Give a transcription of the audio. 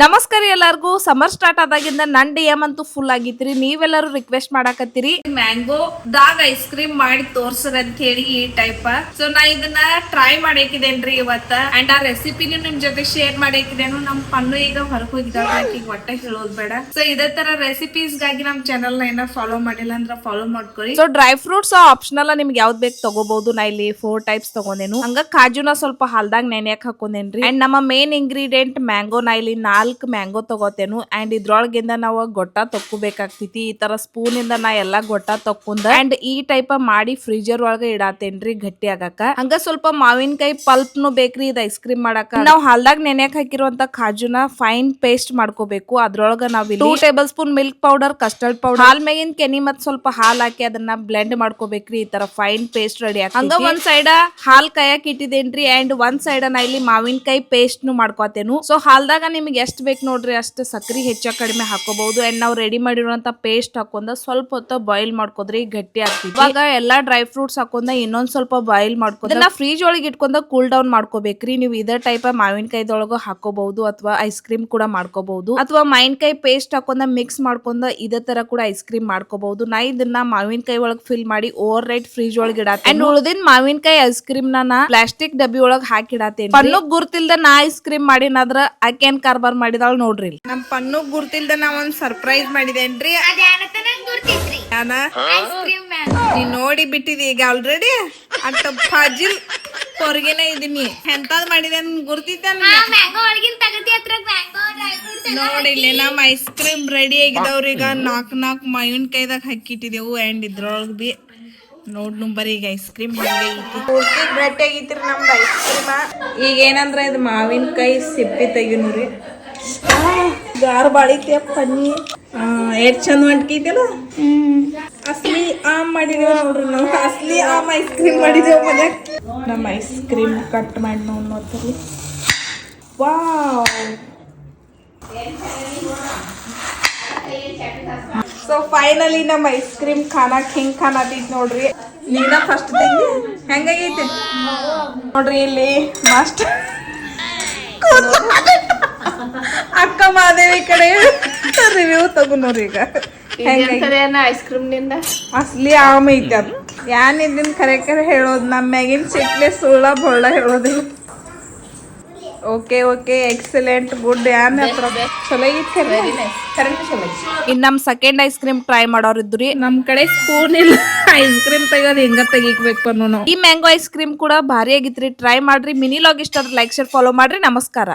ನಮಸ್ಕಾರ ಎಲ್ಲರಿಗೂ. Summer start ಆದಾಗಿಂದ ನನ್ ಡಿಎಂ ಅಂತೂ ಫುಲ್ ಆಗಿತ್ರಿ. ನೀವೆಲ್ಲರೂ ರಿಕ್ವೆಸ್ಟ್ ಮಾಡಾಕತ್ತೀರಿ ಮ್ಯಾಂಗೋ ದಾಗ ಐಸ್ ಕ್ರೀಮ್ ಮಾಡಿ ತೋರ್ಸರ್ ಅಂತ ಹೇಳಿ ಈ ಟೈಪ್. ಸೊ ನಾ ಇದನ್ನ ಟ್ರೈ ಮಾಡಾಕಿದೇನ್ರಿ ಇವತ್ತ. ಅಂಡ್ ಆ ರೆಸಿಪಿನ ನಿಮ್ ಜೊತೆ ಶೇರ್ ಮಾಡಾಕಿದೇನು. ನಮ್ ಪನ್ನು ಈಗ ಹೊರಗೆ ಹೋಗಿದ್ದಾಳೆ, ಈಗ ಒಟ್ಟೆ ಹೇಳೋದ್ ಬೇಡ. ಸೊ ಇದೇ ತರ ರೆಸಿಪೀಸ್ ಗಾಗಿ ನಮ್ ಚಾನಲ್ ನ ಏನಾರ ಫಾಲೋ ಮಾಡಿಲ್ಲ ಅಂದ್ರೆ ಫಾಲೋ ಮಾಡ್ಕೊಳ್ಳಿ. ಸೊ ಡ್ರೈ ಫ್ರೂಟ್ಸ್ ಆಪ್ಷನಲ್, ನಿಮ್ಗೆ ಯಾವ್ದು ಬೇಕು ತಗೋಬಹುದು. ನಾ ಇಲ್ಲಿ 4 ಟೈಪ್ಸ್ ತಗೊಂಡೇನು. ಹಂಗ ಕಾಜುನ ಸ್ವಲ್ಪ ಹಾಲ್ದಾಗ ನೆನೆಯಕ್ ಹಾಕೊಂಡೇನ್ರಿ. ಅಂಡ್ ನಮ್ಮ ಮೇನ್ ಇಂಗ್ರೀಡಿಯೆಂಟ್ ಮ್ಯಾಂಗೋ. ನಾ ಇಲ್ಲಿ 4 ಮ್ಯಾಂಗೋ ತಗೋತೇನು. ಅಂಡ್ ಇದ್ರೊಳಗಿಂದ ನಾವು ಗೊಟ್ಟ ತಕ್ಕೋಬೇಕಾಗ್ತೈತಿ. ಈ ತರ ಸ್ಪೂನ್ ಇಂದ ನಾ ಎಲ್ಲಾ ಗೊಟ್ಟ ತಕ್ಕೊಂಡ ಅಂಡ್ ಈ ಟೈಪ್ ಮಾಡಿ ಫ್ರೀಜರ್ ಒಳಗ ಇಡಾತೇನ್ರಿ ಗಟ್ಟಿ ಆಗಾಕ. ಹಂಗ ಸ್ವಲ್ಪ ಮಾವಿನಕಾಯಿ ಪಲ್ಪ್ ನು ಬೇಕ್ರಿ ಇದು ಐಸ್ ಕ್ರೀಮ್ ಮಾಡಾಕ. ನಾವ್ ಹಾಲ್ದಾಗ ನೆನೆಯಕ್ ಹಾಕಿರುವಂತ ಕಾಜುನ ಫೈನ್ ಪೇಸ್ಟ್ ಮಾಡ್ಕೋಬೇಕು. ಅದ್ರೊಳಗ ನಾವ್ 2 tablespoon milk powder, custard powder, ಹಾಲ್ ಮೇಗಿನ ಕೆನಿ ಮತ್ ಸ್ವಲ್ಪ ಹಾಲ್ ಹಾಕಿ ಅದನ್ನ ಬ್ಲೆಂಡ್ ಮಾಡ್ಕೋಬೇಕ್ರಿ. ಈ ತರ ಫೈನ್ ಪೇಸ್ಟ್ ರೆಡಿ ಆಗ. ಹಂಗ ಒಂದ್ ಸೈಡ್ ಹಾಲ್ ಕಾಯಕ್ ಇಟ್ಟಿದೇನ್ರಿ. ಅಂಡ್ ಒಂದ್ ಸೈಡ್ ನಾ ಇಲ್ಲಿ ಮಾವಿನಕಾಯಿ ಪೇಸ್ಟ್ ನು ಮಾಡ್ಕೋತೇನು. ಸೊ ಹಾಲ್ದಾಗ ನಿಮ್ಗೆ ಎಷ್ಟ್ ಬೇಕು ನೋಡ್ರಿ ಅಷ್ಟು ಸಕ್ರಿ ಹೆಚ್ಚ ಕಡಿಮೆ ಹಾಕೋಬಹುದು. ಅಂಡ್ ನಾವು ರೆಡಿ ಮಾಡಿರುವಂತ ಪೇಸ್ಟ್ ಹಾಕೊಂಡ ಸ್ವಲ್ಪ ಹೊತ್ತ ಬಾಯ್ಲ್ ಮಾಡ್ಕೋದ್ರಿ ಗಟ್ಟಿ ಆಗ್ತೈತಿ. ಇವಾಗ ಎಲ್ಲಾ ಡ್ರೈ ಫ್ರೂಟ್ಸ್ ಹಾಕೊಂಡ ಇನ್ನೊಂದ್ ಸ್ವಲ್ಪ ಬಾಯ್ಲ್ ಮಾಡ್ಕೊಂಡ ಫ್ರೀಜ್ ಒಳಗೆ ಇಟ್ಕೊಂಡ ಕೂಲ್ ಡೌನ್ ಮಾಡ್ಕೋಬೇಕ್ರಿ. ನೀವು ಇದೇ ಟೈಪ್ ಮಾವಿನಕಾಯಿದೊಳಗ ಹಾಕೋಬಹುದು ಅಥವಾ ಐಸ್ ಕ್ರೀಮ್ ಕೂಡ ಮಾಡ್ಕೋಬಹುದು. ಅಥವಾ ಮಾವಿನಕಾಯಿ ಪೇಸ್ಟ್ ಹಾಕೊಂಡ ಮಿಕ್ಸ್ ಮಾಡ್ಕೊಂಡ ಇದೇ ತರ ಕೂಡ ಐಸ್ ಕ್ರೀಮ್ ಮಾಡ್ಕೋಬಹುದು. ನಾ ಇದನ್ನ ಮಾವಿನಕಾಯಿ ಒಳಗ್ ಫಿಲ್ ಮಾಡಿ ಓವರ್ ನೈಟ್ ಫ್ರೀಜ್ ಒಳಗೆ ಇಡಾತೇನೆ. ಅಂಡ್ ಉಳಿದಿನ ಮಾವಿನಕಾಯಿ ಐಸ್ ಕ್ರೀಮ್ ನಾ ಪ್ಲಾಸ್ಟಿಕ್ ಡಬ್ಬಿ ಒಳಗ್ ಹಾಕಿ ಇಡಾತೇನೆ. ಪನ್ನು ಗುರ್ತಿಲ್ದ ನಾ ಐಸ್ ಕ್ರೀಮ್ ಮಾಡಿನಾದ್ರ ಆಕೇನ್ ಕಾರ್ಬಾರ್ ಮಾಡಿದಾಳ ನೋಡ್ರಿ. ನಮ್ ಪನ್ನು ಗುರ್ತಿಲ್ದ ನಾ ಒಂದ್ ಸರ್ಪ್ರೈಸ್ ಮಾಡಿದೇನ್ರಿ. ನೀನ್ ನೋಡಿ ಬಿಟ್ಟಿದಿ ಈಗ ಆಲ್ರೆಡಿ. ಅಟ್ಟ ಫಾಜಿಲ್ ಹೊರಗೇನೆ ಇದೀನಿ. ಎಂತದ್ ಮಾಡಿದೆ ಗುರ್ತಿದ್ದ ನೋಡಿ. ಇಲ್ಲಿ ನಮ್ ಐಸ್ ಕ್ರೀಮ್ ರೆಡಿ ಆಗಿದವ್ರಿ. ಈಗ 4 ಮಾವಿನಕಾಯಿದಾಗ ಹಾಕಿಟ್ಟಿದೆವು. ಅಂಡ್ ಇದ್ರೊಳಗ್ ಬಿ ನೋಡ್ ಬರೀ ಈಗ ಐಸ್ ಕ್ರೀಮ್ ಪೂರ್ತಿ ಗಟ್ಟಿ ಆಗೈತ್ರಿ ನಮ್ದು ಐಸ್ ಕ್ರೀಮ್. ಈಗ ಏನಂದ್ರ ಇದು ಮಾವಿನಕಾಯಿ ಸಿಪ್ಪಿ ತೆಗಿನೂರಿ. ಗಾರ್ ಬಾಳಿಕೆ ಪನ್ನಿ ಎಷ್ಟ್ ಚಂದ ಮಾಡ್ಕೈತಿಲ್ಲ. ಅಸ್ಲಿ ಆಮ್ ಮಾಡಿದೇವ್ ನೋಡ್ರಿ ನಾವು. ಅಸ್ಲಿ ಆಮ್ ಐಸ್ ಕ್ರೀಮ್ ಮಾಡಿದೇವ್ ಮನ್ಯಾಗ. ನಮ್ಮ ಐಸ್ ಕ್ರೀಮ್ ಕಟ್ ಮಾಡಿ ನೋಡ್ರಿ. ವಾವ್. ಸೊ ಫೈನಲಿ ನಮ್ಮ ಐಸ್ ಕ್ರೀಮ್ ಖಾನಾಕ್ ಹಿಂಗ್ ಖಾನಾತೈತಿ ನೋಡ್ರಿ. ನೀನ ಫಸ್ಟ್ ತಿಂದಿ ಹೆಂಗಾಗೈತಿ ನೋಡ್ರಿ. ಇಲ್ಲಿ ಮಾಸ್ಟರ್ ಅಕ್ಕ ಮಾದೇವಿ ಕಡೆ ರಿವ್ಯೂ ತಗೋ ನೋಡ್ರಿ. ಈಗ ಐಸ್ ಕ್ರೀಮ್ ನಿಂದ ಅಸ್ಲಿ ಆಮ್ ಐತಿ. ಅದು ಯಾನ್ ಇದನ್ ಕರೆ ಹೇಳೋದು. ನಮ್ಮ ಮ್ಯಾಗಿನ ಸಿಟ್ಲೆ ಸುಳ್ಳ ಬೊಳ್ಳ ಹೇಳೋದಿಲ್ಲ. Okay okay excellent good. ಯಾನ್ ಚಲೋ ಇನ್ ನಮ್ ಸೆಕೆಂಡ್ ಐಸ್ ಕ್ರೀಮ್ ಟ್ರೈ ಮಾಡೋರ್ ಇದ್ರಿ. ನಮ್ ಕಡೆ ಸ್ಪೂನ್ ಇಲ್ಲ ಐಸ್ ಕ್ರೀಮ್ ತೆಗೋದು ಹೆಂಗ ತೆಗಿಬೇಕು ಅನ್ನೋ. ಈ ಮ್ಯಾಂಗೋ ಐಸ್ ಕ್ರೀಮ್ ಕೂಡ ಭಾರಿ ಆಗಿತ್ರಿ. ಟ್ರೈ ಮಾಡ್ರಿ. ಮಿನಿ ಲಾಗ್ ಇಷ್ಟ ಲೈಕ್ ಶೇರ್ ಫಾಲೋ ಮಾಡ್ರಿ. ನಮಸ್ಕಾರ.